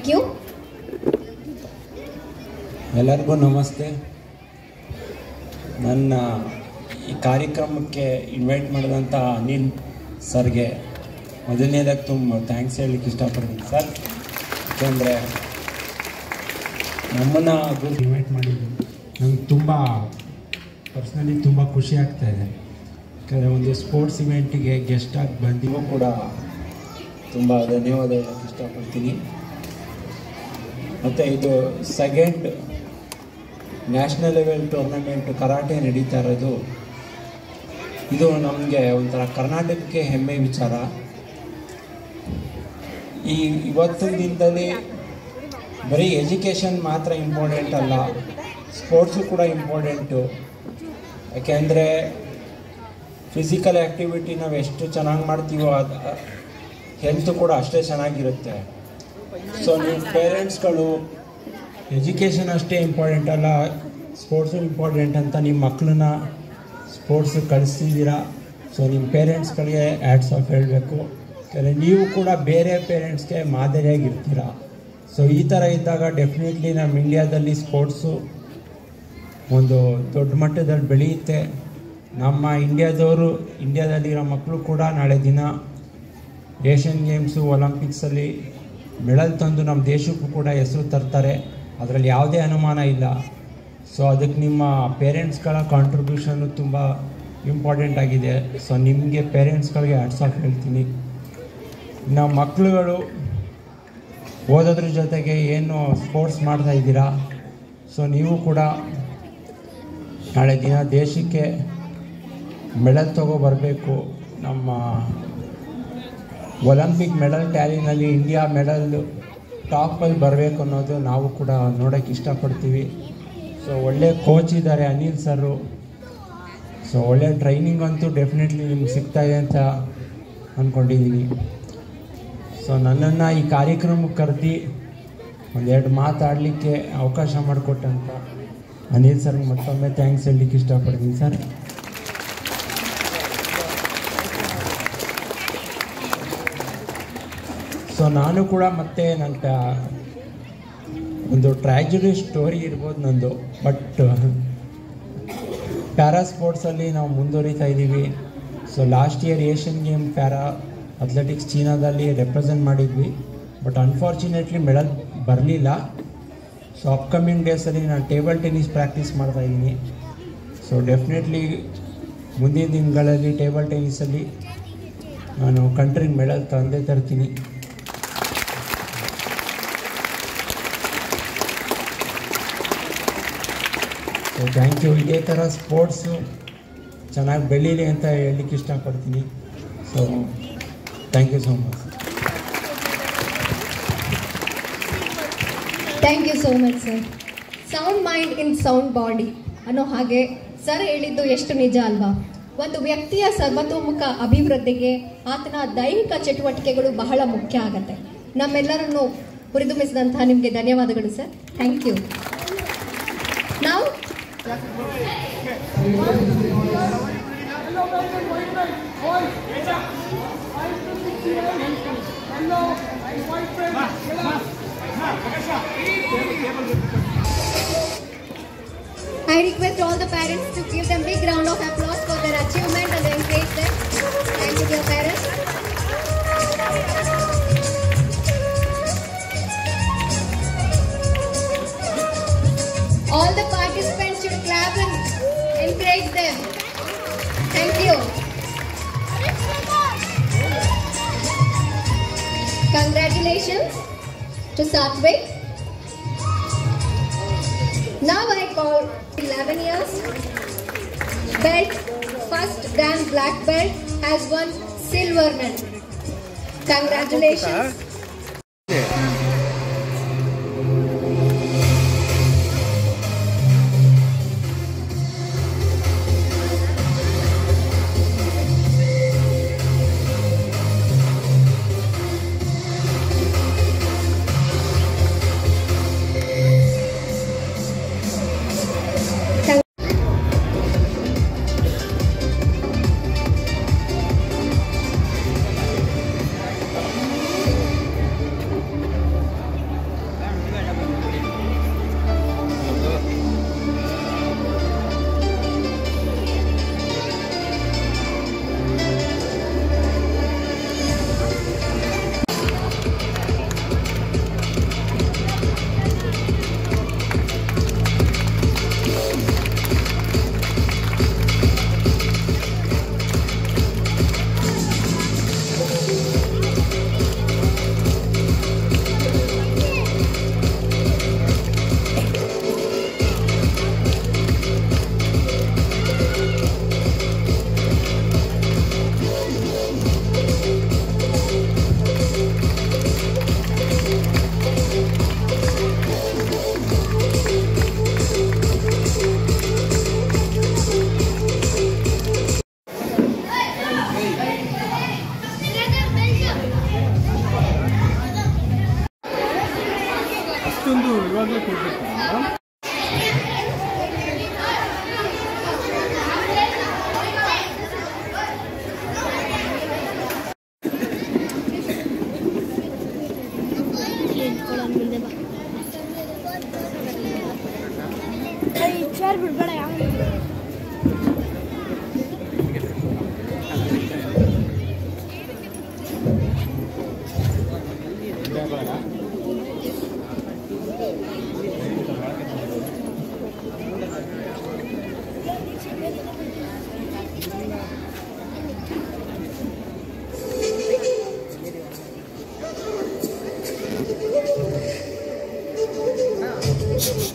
Thank you. ಎಲ್ಲರಿಗೂ ನಮಸ್ತೆ. ನನ್ನ ಈ ಕಾರ್ಯಕ್ರಮಕ್ಕೆ ಇನ್ವೈಟ್ ಮಾಡಿದಂಥ ಅನಿಲ್ ಸರ್ಗೆ ಮೊದಲನೇದಾಗಿ ತುಂಬ ಥ್ಯಾಂಕ್ಸ್ ಹೇಳಲಿಕ್ಕೆ ಇಷ್ಟಪಡ್ತೀನಿ ಸರ್. ಯಾಕೆಂದರೆ ನಮ್ಮನ್ನು ಇನ್ವೈಟ್ ಮಾಡಿದ್ದು ನಂಗೆ ತುಂಬ ಪರ್ಸ್ನಲಿ ತುಂಬ ಖುಷಿ ಆಗ್ತಾಯಿದೆ. ಯಾಕಂದರೆ ಒಂದು ಸ್ಪೋರ್ಟ್ಸ್ ಇವೆಂಟಿಗೆ ಗೆಸ್ಟಾಗಿ ಬಂದಿಗೂ ಕೂಡ ತುಂಬ ಧನ್ಯವಾದ ಹೇಳೋಕ್ಕೆ ಇಷ್ಟಪಡ್ತೀನಿ. ಮತ್ತು ಇದು second national level tournament karate ನಡೀತಾ ಇರೋದು. ಇದು ನಮಗೆ ಒಂಥರ ಕರ್ನಾಟಕಕ್ಕೆ ಹೆಮ್ಮೆ ವಿಚಾರ. ಇವತ್ತಿನ ದಿನದಲ್ಲಿ ಬರೀ ಎಜುಕೇಷನ್ ಮಾತ್ರ ಇಂಪಾರ್ಟೆಂಟ್ ಅಲ್ಲ, ಸ್ಪೋರ್ಟ್ಸು ಕೂಡ ಇಂಪಾರ್ಟೆಂಟು. ಯಾಕೆಂದರೆ ಫಿಸಿಕಲ್ ಆ್ಯಕ್ಟಿವಿಟಿ ನಾವು ಎಷ್ಟು ಚೆನ್ನಾಗಿ ಮಾಡ್ತೀವೋ ಅದು ಹೆಲ್ತು ಕೂಡ ಅಷ್ಟೇ ಚೆನ್ನಾಗಿರುತ್ತೆ. ಸೊ ನೀವು ಪೇರೆಂಟ್ಸ್ಗಳು ಎಜುಕೇಷನ್ ಅಷ್ಟೇ ಇಂಪಾರ್ಟೆಂಟ್ ಅಲ್ಲ, ಸ್ಪೋರ್ಟ್ಸು ಇಂಪಾರ್ಟೆಂಟ್ ಅಂತ ನಿಮ್ಮ ಮಕ್ಕಳನ್ನ ಸ್ಪೋರ್ಟ್ಸ್ ಕಳಿಸ್ತಿದ್ದೀರಾ. ಸೊ ನಿಮ್ಮ ಪೇರೆಂಟ್ಸ್ಗಳಿಗೆ ಹ್ಯಾಟ್ಸ್ ಆಫ್ ಹೇಳಬೇಕು. ಯಾಕಂದರೆ ನೀವು ಕೂಡ ಬೇರೆ ಪೇರೆಂಟ್ಸ್ಗೆ ಮಾದರಿಯಾಗಿರ್ತೀರ. ಸೊ ಈ ಥರ ಇದ್ದಾಗ ಡೆಫಿನೆಟ್ಲಿ ನಮ್ಮ ಇಂಡಿಯಾದಲ್ಲಿ ಸ್ಪೋರ್ಟ್ಸು ಒಂದು ದೊಡ್ಡ ಮಟ್ಟದಲ್ಲಿ ಬೆಳೆಯುತ್ತೆ. ನಮ್ಮ ಇಂಡಿಯಾದಲ್ಲಿರೋ ಮಕ್ಕಳು ಕೂಡ ನಾಳೆ ದಿನ ಏಷ್ಯನ್ ಗೇಮ್ಸು ಒಲಿಂಪಿಕ್ಸಲ್ಲಿ ಮೆಡಲ್ ತಂದು ನಮ್ಮ ದೇಶಕ್ಕೂ ಕೂಡ ಹೆಸರು ತರ್ತಾರೆ, ಅದರಲ್ಲಿ ಯಾವುದೇ ಅನುಮಾನ ಇಲ್ಲ. ಸೊ ಅದಕ್ಕೆ ನಿಮ್ಮ ಪೇರೆಂಟ್ಸ್ಗಳ ಕಾಂಟ್ರಿಬ್ಯೂಷನ್ನು ತುಂಬ ಇಂಪಾರ್ಟೆಂಟ್ ಆಗಿದೆ. ಸೊ ನಿಮಗೆ ಪೇರೆಂಟ್ಸ್ಗಳಿಗೆ ಹ್ಯಾಟ್ಸ್ ಆಫ್ ಹೇಳ್ತೀನಿ. ನಮ್ಮ ಮಕ್ಕಳುಗಳು ಓದೋದ್ರ ಜೊತೆಗೆ ಏನು ಸ್ಪೋರ್ಟ್ಸ್ ಮಾಡ್ತಾಯಿದ್ದೀರಾ, ಸೊ ನೀವು ಕೂಡ ನಾಳೆ ದಿನ ದೇಶಕ್ಕೆ ಮೆಡಲ್ ತೊಗೊಬರಬೇಕು. ನಮ್ಮ ಒಲಿಂಪಿಕ್ ಮೆಡಲ್ ಟ್ಯಾಲಿನಲ್ಲಿ ಇಂಡಿಯಾ ಮೆಡಲ್ ಟಾಪಲ್ಲಿ ಬರಬೇಕು ಅನ್ನೋದು ನಾವು ಕೂಡ ನೋಡೋಕ್ಕೆ ಇಷ್ಟಪಡ್ತೀವಿ. ಸೊ ಒಳ್ಳೆ ಕೋಚ್ ಇದ್ದಾರೆ ಅನಿಲ್ ಸರು. ಸೊ ಒಳ್ಳೆ ಟ್ರೈನಿಂಗ್ ಅಂತೂ ಡೆಫಿನೆಟ್ಲಿ ನಿಮ್ಗೆ ಸಿಗ್ತಾಯಿದೆ ಅಂತ ಅಂದ್ಕೊಂಡಿದ್ದೀನಿ. ಸೊ ನನ್ನನ್ನು ಈ ಕಾರ್ಯಕ್ರಮಕ್ಕೆ ಕರೆದು ಒಂದೆರಡು ಮಾತಾಡಲಿಕ್ಕೆ ಅವಕಾಶ ಮಾಡಿಕೊಟ್ಟಂತ ಅನಿಲ್ ಸರ್ಗೆ ಮತ್ತೊಮ್ಮೆ ಥ್ಯಾಂಕ್ಸ್ ಹೇಳಲಿಕ್ಕೆ ಇಷ್ಟಪಡ್ತೀನಿ ಸರ್. ಸೊ ನಾನು ಕೂಡ ಮತ್ತೆ ನನ್ನ ಒಂದು ಟ್ರ್ಯಾಜಿಡಿ ಸ್ಟೋರಿ ಇರ್ಬೋದು ನಂದು, ಬಟ್ ಪ್ಯಾರಾ ಸ್ಪೋರ್ಟ್ಸಲ್ಲಿ ನಾವು ಮುಂದುವರಿತಾ ಇದ್ದೀವಿ. So last year Asian game para athletics ಚೀನಾದಲ್ಲಿ ರೆಪ್ರೆಸೆಂಟ್ ಮಾಡಿದ್ವಿ, ಬಟ್ ಅನ್ಫಾರ್ಚುನೇಟ್ಲಿ ಮೆಡಲ್ ಬರಲಿಲ್ಲ. ಸೊ ಅಪ್ಕಮಿಂಗ್ ಡೇಸಲ್ಲಿ ನಾನು ಟೇಬಲ್ ಟೆನ್ನಿಸ್ ಪ್ರಾಕ್ಟೀಸ್ ಮಾಡ್ತಾಯಿದ್ದೀನಿ. ಸೊ ಡೆಫಿನೆಟ್ಲಿ ಮುಂದಿನ ದಿನಗಳಲ್ಲಿ ಟೇಬಲ್ ಟೆನ್ನಿಸಲ್ಲಿ ನಾನು ಕಂಟ್ರಿಗೆ ಮೆಡಲ್ ತಂದೇ ತರ್ತೀನಿ. So thank you. ಇದೇ ಥರ ಸ್ಪೋರ್ಟ್ಸು ಚೆನ್ನಾಗಿ ಬೆಳೀಲಿ ಅಂತ ಹೇಳಲಿಕ್ಕೆ ಇಷ್ಟಪಡ್ತೀನಿ. So thank you so much. Thank you so much sir. Sound mind in sound body ಅನ್ನೋ ಹಾಗೆ ಸರ್ ಹೇಳಿದ್ದು ಎಷ್ಟು ನಿಜ ಅಲ್ವಾ? ಒಂದು ವ್ಯಕ್ತಿಯ ಸರ್ವತೋಮುಖ ಅಭಿವೃದ್ಧಿಗೆ ಆತನ ದೈಹಿಕ ಚಟುವಟಿಕೆಗಳು ಬಹಳ ಮುಖ್ಯ ಆಗತ್ತೆ. ನಮ್ಮೆಲ್ಲರನ್ನು ಹುರಿದುಂಬಿಸಿದಂತಹ ನಿಮಗೆ ಧನ್ಯವಾದಗಳು ಸರ್. Thank you. ನಾವು I request all the parents to give them big round of applause for their achievement and encourage them. Thank you, dear parents. All the participants should clap and encourage them. Thank you. Congratulations to Satvik. Now I call 11 years belt, first Dan black belt, has won silver medal. Congratulations. ಇಷ್ಟೊಂದು ಇವಾಗಲೇ ಕೊಡ್ಬೇಕು. Chair ಬಿಡ್ಬೇಡ ಯಾವ Thank you.